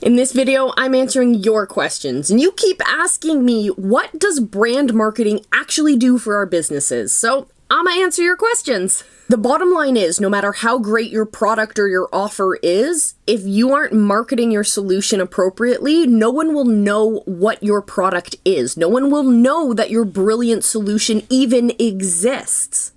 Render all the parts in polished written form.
In this video, I'm answering your questions, and you keep asking me, what does brand marketing actually do for our businesses? So I'm gonna answer your questions. The bottom line is, no matter how great your product or your offer is, if you aren't marketing your solution appropriately, no one will know what your product is. No one will know that your brilliant solution even exists.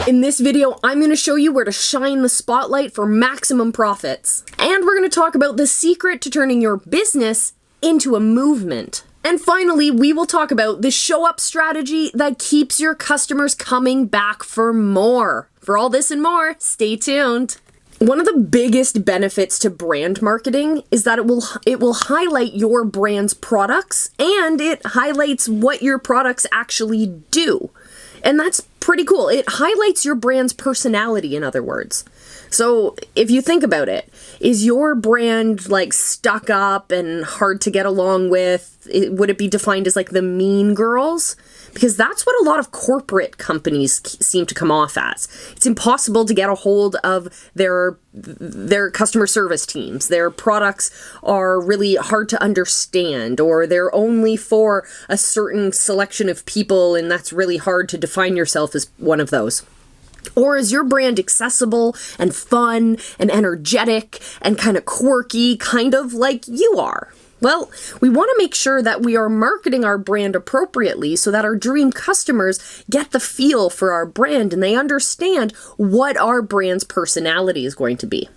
In this video, I'm going to show you where to shine the spotlight for maximum profits. And we're going to talk about the secret to turning your business into a movement. And finally, we will talk about the show up strategy that keeps your customers coming back for more. For all this and more, stay tuned. One of the biggest benefits to brand marketing is that it will highlight your brand's products, and it highlights what your products actually do. And that's pretty cool. It highlights your brand's personality, in other words. So if you think about it, is your brand like stuck up and hard to get along with? Would it be defined as like the mean girls? Because that's what a lot of corporate companies seem to come off as. It's impossible to get a hold of their customer service teams. Their products are really hard to understand, or they're only for a certain selection of people, and that's really hard to define yourself as one of those. Or is your brand accessible and fun and energetic and kind of quirky, kind of like you are? Well, we want to make sure that we are marketing our brand appropriately so that our dream customers get the feel for our brand and they understand what our brand's personality is going to be.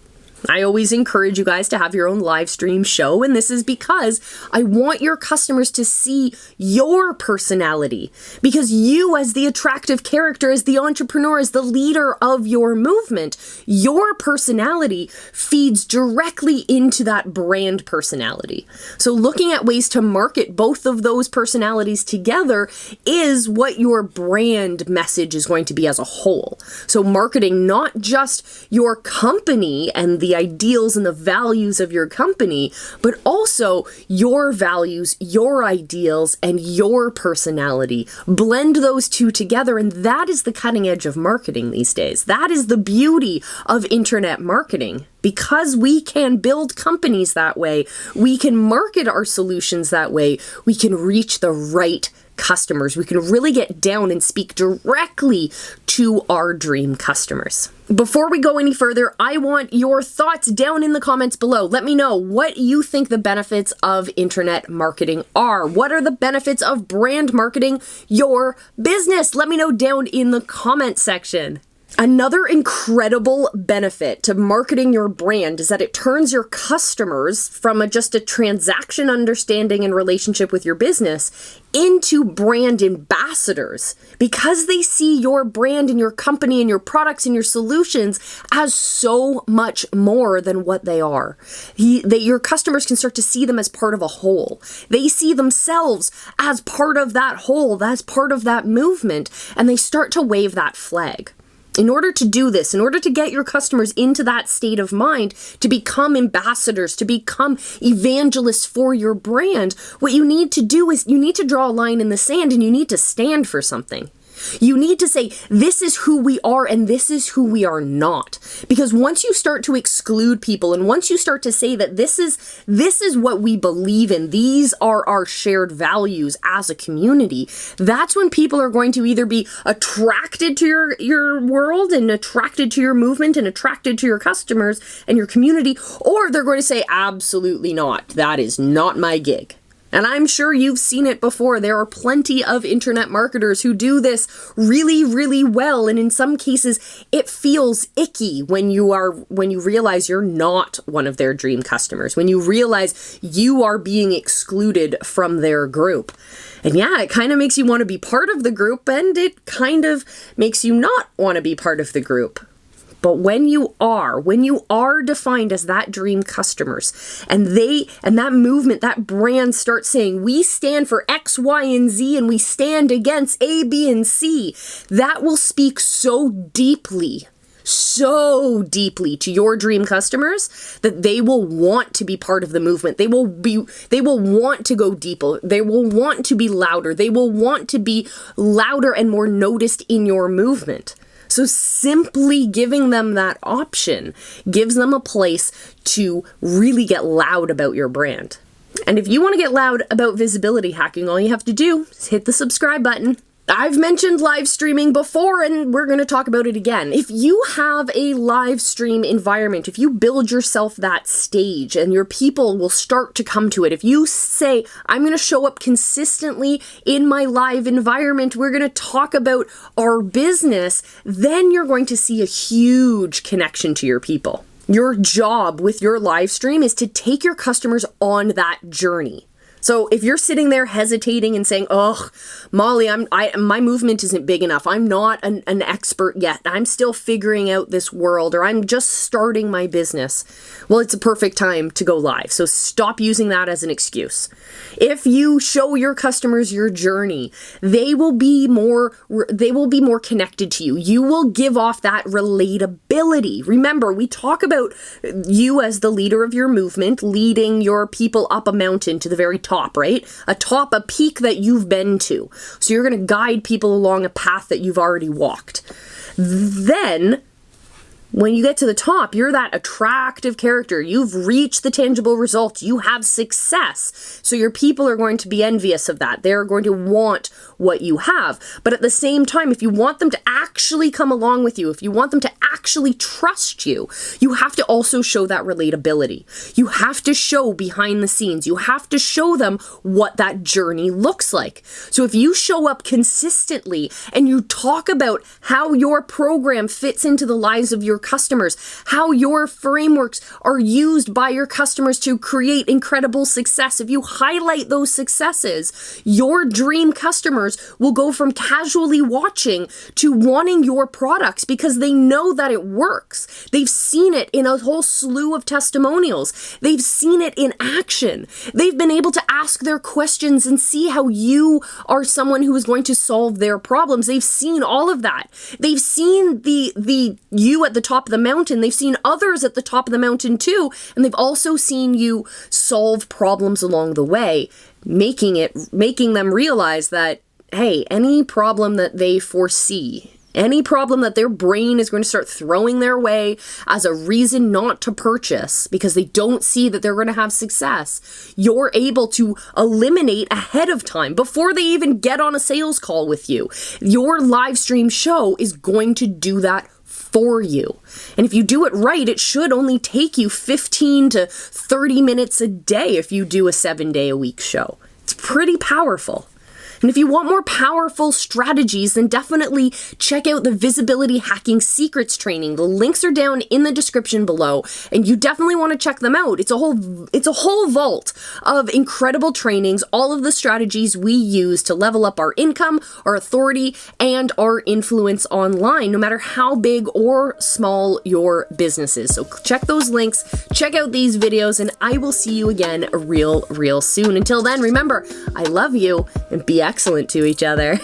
I always encourage you guys to have your own live stream show, and this is because I want your customers to see your personality, because you, as the attractive character, as the entrepreneur, as the leader of your movement, your personality feeds directly into that brand personality. So looking at ways to market both of those personalities together is what your brand message is going to be as a whole. So marketing not just your company and the ideals and the values of your company, but also your values, your ideals, and your personality. Blend those two together, and that is the cutting edge of marketing these days. That is the beauty of internet marketing. Because we can build companies that way, we can market our solutions that way, we can reach the right customers. We can really get down and speak directly to our dream customers. Before we go any further, I want your thoughts down in the comments below. Let me know what you think the benefits of internet marketing are. What are the benefits of brand marketing your business? Let me know down in the comment section. Another incredible benefit to marketing your brand is that it turns your customers from just a transaction understanding and relationship with your business into brand ambassadors, because they see your brand and your company and your products and your solutions as so much more than what they are. Your customers can start to see them as part of a whole. They see themselves as part of that whole, as part of that movement, and they start to wave that flag. In order to do this, in order to get your customers into that state of mind, to become ambassadors, to become evangelists for your brand, what you need to do is you need to draw a line in the sand, and you need to stand for something. You need to say, this is who we are and this is who we are not. Because once you start to exclude people, and once you start to say that this is what we believe in, these are our shared values as a community, that's when people are going to either be attracted to your world and attracted to your movement and attracted to your customers and your community, or they're going to say, absolutely not. That is not my gig. And I'm sure you've seen it before. There are plenty of internet marketers who do this really, really well. And in some cases, it feels icky when you realize you're not one of their dream customers, when you realize you are being excluded from their group. And yeah, it kind of makes you want to be part of the group, and it kind of makes you not want to be part of the group. But when you are defined as that dream customers, and that movement, that brand starts saying, we stand for X, Y, and Z, and we stand against A, B, and C, that will speak so deeply so deeply to your dream customers that they will want to be part of the movement. They will want to go deeper. They will want to be louder. They will want to be louder and more noticed in your movement. So simply giving them that option gives them a place to really get loud about your brand. And if you want to get loud about visibility hacking, all you have to do is hit the subscribe button. I've mentioned live streaming before, and we're going to talk about it again. If you have a live stream environment, if you build yourself that stage and your people will start to come to it, if you say, I'm going to show up consistently in my live environment, we're going to talk about our business, then you're going to see a huge connection to your people. Your job with your live stream is to take your customers on that journey. So if you're sitting there hesitating and saying, "Oh, Molly, my movement isn't big enough. I'm not an expert yet. I'm still figuring out this world, or I'm just starting my business," well, it's a perfect time to go live. So stop using that as an excuse. If you show your customers your journey, they will be more connected to you. You will give off that relatability. Remember, we talk about you as the leader of your movement, leading your people up a mountain to the very top, right? A peak that you've been to. So you're going to guide people along a path that you've already walked. Then, when you get to the top, you're that attractive character. You've reached the tangible results. You have success. So your people are going to be envious of that. They're going to want what you have. But at the same time, if you want them to actually come along with you, if you want them to actually trust you, you have to also show that relatability. You have to show behind the scenes. You have to show them what that journey looks like. So if you show up consistently and you talk about how your program fits into the lives of your customers, how your frameworks are used by your customers to create incredible success, if you highlight those successes, your dream customers will go from casually watching to wanting your products because they know that it works. They've seen it in a whole slew of testimonials. They've seen it in action. They've been able to ask their questions and see how you are someone who is going to solve their problems. They've seen all of that. They've seen the you at the top of the mountain. They've seen others at the top of the mountain too, and they've also seen you solve problems along the way, making them realize that, hey, any problem that they foresee, any problem that their brain is going to start throwing their way as a reason not to purchase because they don't see that they're going to have success, you're able to eliminate ahead of time before they even get on a sales call with you. Your live stream show is going to do that for you. And if you do it right, it should only take you 15 to 30 minutes a day if you do a 7-day-a-week show. It's pretty powerful. And if you want more powerful strategies, then definitely check out the Visibility Hacking Secrets training. The links are down in the description below, and you definitely want to check them out. It's a whole vault of incredible trainings, all of the strategies we use to level up our income, our authority, and our influence online, no matter how big or small your business is. So check those links, check out these videos, and I will see you again real soon. Until then, remember, I love you, and be excellent to each other.